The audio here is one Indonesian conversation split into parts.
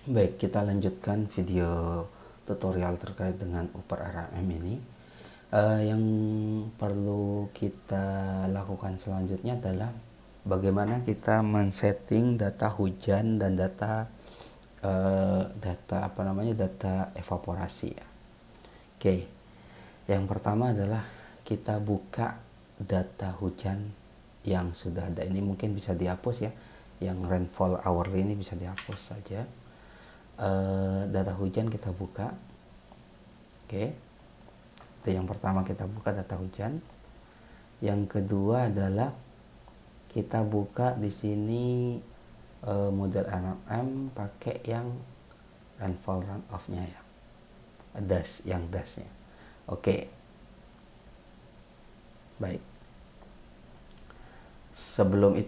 Baik, kita lanjutkan video tutorial terkait dengan Uber RMM ini. Yang perlu kita lakukan selanjutnya adalah bagaimana kita men-setting data hujan dan data data evaporasi ya. Oke. Yang pertama adalah kita buka data hujan yang sudah ada. Ini mungkin bisa dihapus ya. Yang rainfall hourly ini bisa dihapus saja. Data hujan kita buka. Oke. Itu yang pertama, kita buka data hujan. Yang kedua adalah kita buka di sini model RMM pakai yang rainfall runoff-nya ya. Yang DAS-nya. Oke. Baik. Sebelum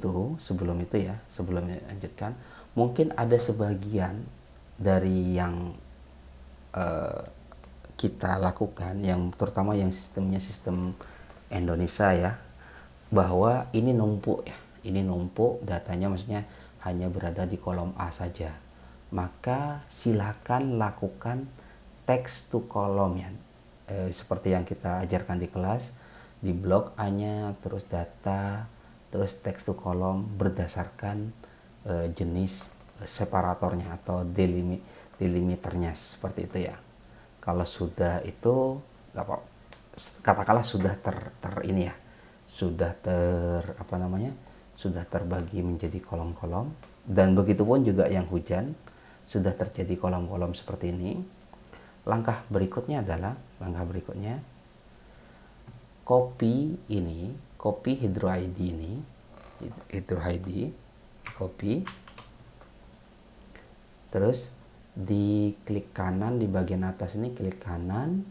lanjutkan, mungkin ada sebagian dari yang kita lakukan, yang terutama yang sistem Indonesia ya, bahwa ini numpuk datanya, maksudnya hanya berada di kolom A saja. Maka silakan lakukan text to column ya, seperti yang kita ajarkan di kelas, di blok A-nya, terus data, terus text to column berdasarkan jenis separatornya atau delimiternya, seperti itu ya. Kalau sudah itu katakanlah sudah sudah terbagi menjadi kolom-kolom, dan begitupun juga yang hujan sudah terjadi kolom-kolom seperti ini. Langkah berikutnya copy hydro ID ini, copy, terus di klik kanan di bagian atas ini, klik kanan,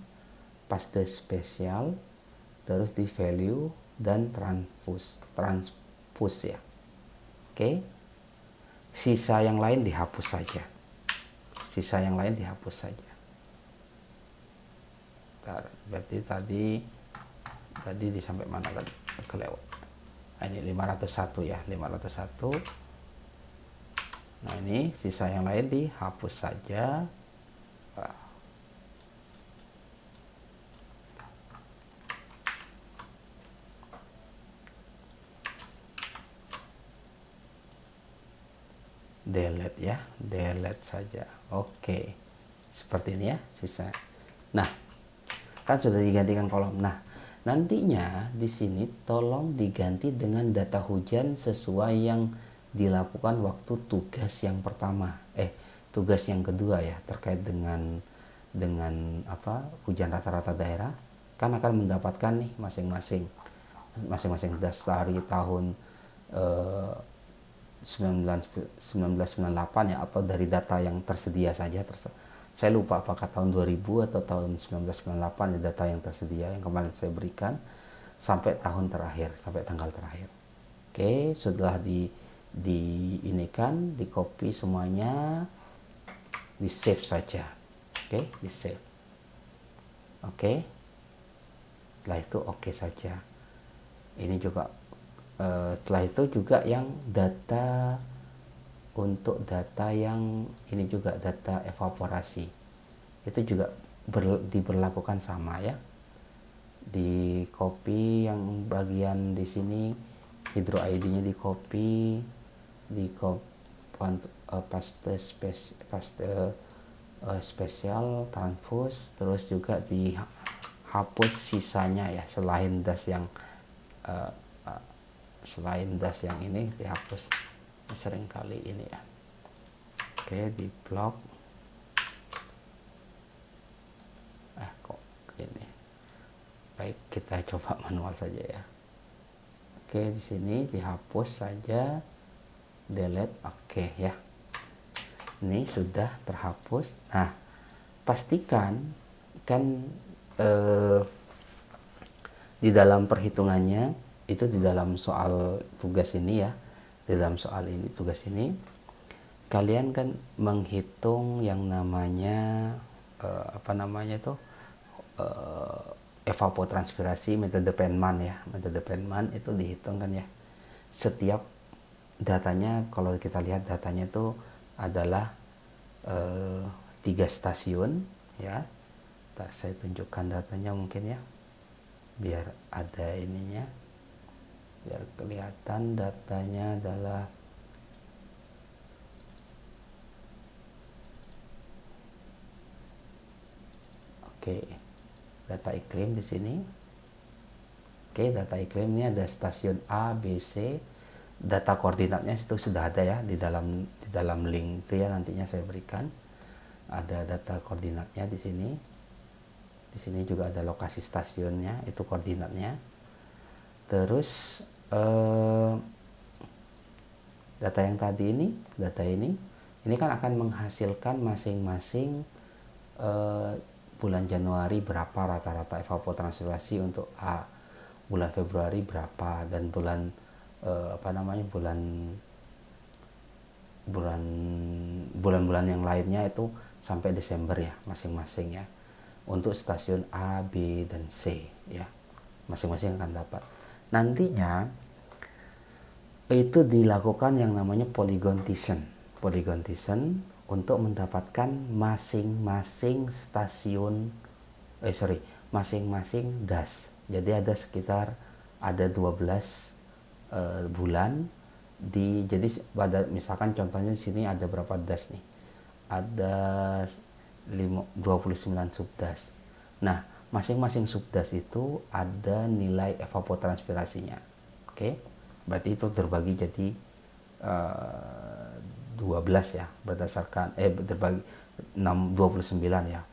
paste spesial, terus di value dan transpose ya. Oke. Sisa yang lain dihapus saja. Berarti tadi di sampai mana tadi? Kelewat. Ini 501 ya, 501. Nah, ini sisa yang lain dihapus saja. Delete saja. Oke. Seperti ini ya sisa. Nah, kan sudah digantikan kolom. Nah, nantinya di sini tolong diganti dengan data hujan sesuai yang dilakukan waktu tugas yang pertama. Tugas yang kedua ya, terkait dengan hujan rata-rata daerah, kan akan mendapatkan nih masing-masing dari tahun 1998 ya, atau dari data yang tersedia saja. Saya lupa apakah tahun 2000 atau tahun 1998 ya, data yang tersedia yang kemarin saya berikan sampai tanggal terakhir. Oke, setelah di copy semuanya, di save saja. Oke, di save. Oke. Setelah itu oke saja. Ini juga setelah itu juga yang data yang ini juga data evaporasi itu juga diberlakukan sama ya. Di copy yang bagian di sini, hydro ID-nya di copy, paste spesial, transpose, terus juga dihapus sisanya ya, selain das yang ini dihapus seringkali ini ya. Oke, di blok kok ini. Baik, kita coba manual saja ya. Oke, di sini dihapus saja, delete. Oke ya, ini sudah terhapus. Nah, pastikan kan di dalam perhitungannya itu, di dalam soal tugas ini ya, tugas ini kalian kan menghitung yang namanya evapotranspirasi metode Penman ya. Metode Penman itu dihitung kan ya, setiap datanya. Kalau kita lihat datanya itu adalah eh, 3 stasiun ya. Ntar saya tunjukkan datanya mungkin ya, biar ada ininya, biar kelihatan datanya adalah oke. Data iklim di sini. Oke, data iklim ini ada stasiun A, B, C. Data koordinatnya itu sudah ada ya di dalam link itu ya, nantinya saya berikan. Ada data koordinatnya di sini. Di sini juga ada lokasi stasiunnya, itu koordinatnya. Terus data yang tadi ini, ini kan akan menghasilkan masing-masing bulan Januari berapa rata-rata evapotranspirasi untuk A, bulan Februari berapa, dan bulan bulan-bulan yang lainnya itu sampai Desember ya masing-masing ya, untuk stasiun A, B, dan C ya, masing-masing akan dapat. Nantinya itu dilakukan yang namanya polygonization untuk mendapatkan masing-masing stasiun masing-masing das. Jadi ada sekitar 12 bulan jadi pada misalkan contohnya di sini ada berapa das nih, ada 29 subdas. Nah, masing-masing subdas itu ada nilai evapotranspirasinya. Oke, berarti itu terbagi jadi 12 ya, berdasarkan terbagi 29 ya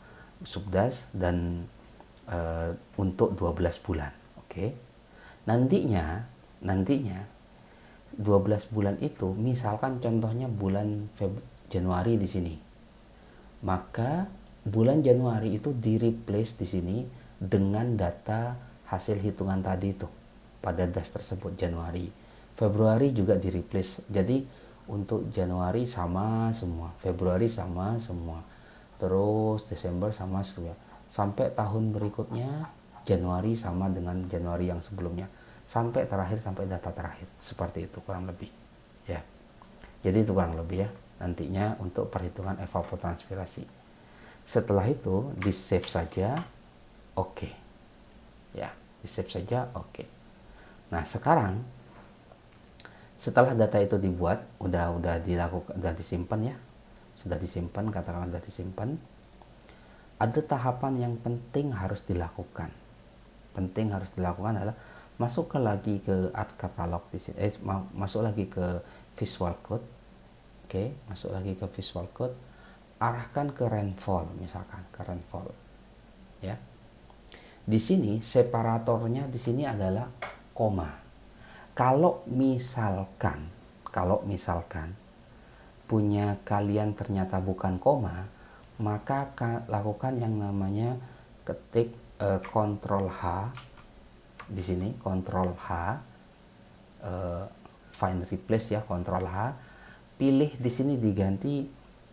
subdas, dan untuk 12 bulan. Oke, nantinya 12 bulan itu, misalkan contohnya bulan Januari di sini, maka bulan Januari itu di-replace di sini dengan data hasil hitungan tadi itu pada das tersebut Januari. Februari juga di-replace. Jadi untuk Januari sama semua, Februari sama semua, terus Desember sama semua, sampai tahun berikutnya Januari sama dengan Januari yang sebelumnya, sampai data terakhir, seperti itu kurang lebih ya. Jadi itu kurang lebih ya nantinya untuk perhitungan evapotranspirasi. Setelah itu di save saja, oke ya, di save saja, oke. Nah sekarang setelah data itu dibuat, udah dilakukan, udah disimpan ya, sudah disimpan, katakan sudah disimpan, ada tahapan yang penting harus dilakukan. Adalah masuk lagi ke art catalog di sini, masuk lagi ke visual code. Oke, masuk lagi ke visual code, arahkan ke rainfall, misalkan ke rainfall ya. Di sini separatornya di sini adalah koma. Kalau misalkan punya kalian ternyata bukan koma, maka lakukan yang namanya ketik Ctrl H di sini, Ctrl H, find replace ya, Ctrl H, pilih di sini diganti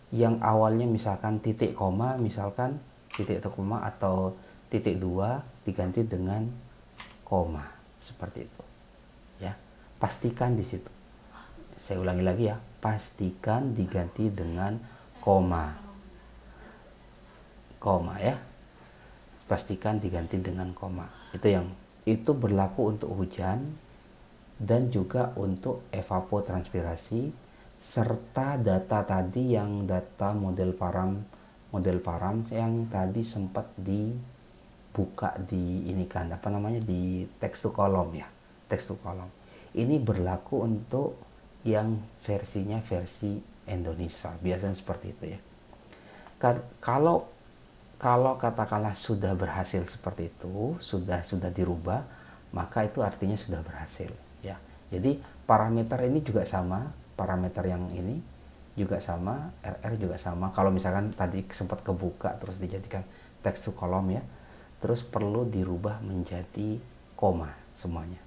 yang awalnya misalkan titik koma, misalkan titik koma atau titik 2 diganti dengan koma, seperti itu ya. Pastikan di situ, saya ulangi lagi ya, pastikan diganti dengan koma ya, pastikan diganti dengan koma. Itu berlaku untuk hujan dan juga untuk evapotranspirasi, serta data tadi yang data model param yang tadi sempat dibuka di ini kan di text to column ya, text to column. Ini berlaku untuk yang versi Indonesia, biasanya seperti itu ya. Kalau katakanlah sudah berhasil seperti itu, sudah dirubah, maka itu artinya sudah berhasil ya. Jadi parameter ini juga sama, parameter yang ini juga sama, RR juga sama. Kalau misalkan tadi sempat kebuka terus dijadikan text to column ya, terus perlu dirubah menjadi koma semuanya.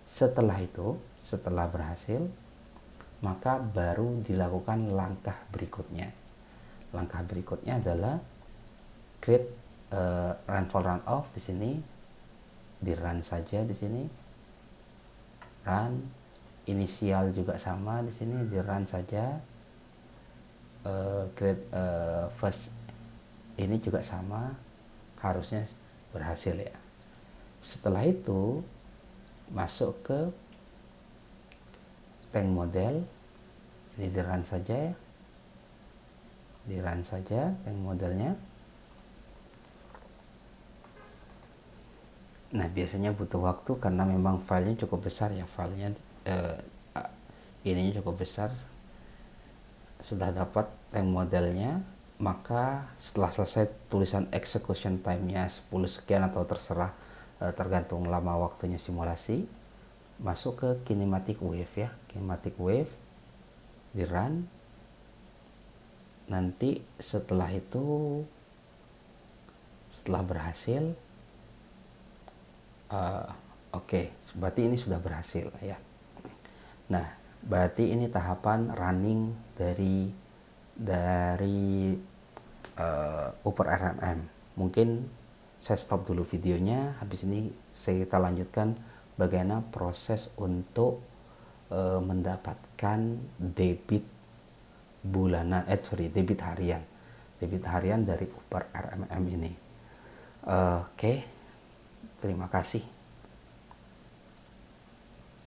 Setelah itu, setelah berhasil, maka baru dilakukan langkah berikutnya. Langkah berikutnya adalah create rainfall runoff. Di sini di run saja, di sini run, inisial juga sama, di sini di run saja. grade first ini juga sama, harusnya berhasil ya. Setelah itu masuk ke tank model, ini di run saja ya, di run saja tank modelnya. Nah biasanya butuh waktu karena memang filenya cukup besar ya, filenya ininya cukup besar. Sudah dapat tank modelnya, maka setelah selesai tulisan execution time-nya 10 sekian atau terserah, tergantung lama waktunya simulasi, masuk ke kinematic wave ya, kinematic wave di run. Nanti setelah itu, setelah berhasil, oke, berarti ini sudah berhasil ya. Nah berarti ini tahapan running dari Upper RMM. Mungkin saya stop dulu videonya, habis ini kita lanjutkan bagaimana proses untuk mendapatkan debit bulanan, debit harian dari Upper RMM ini. Oke, terima kasih.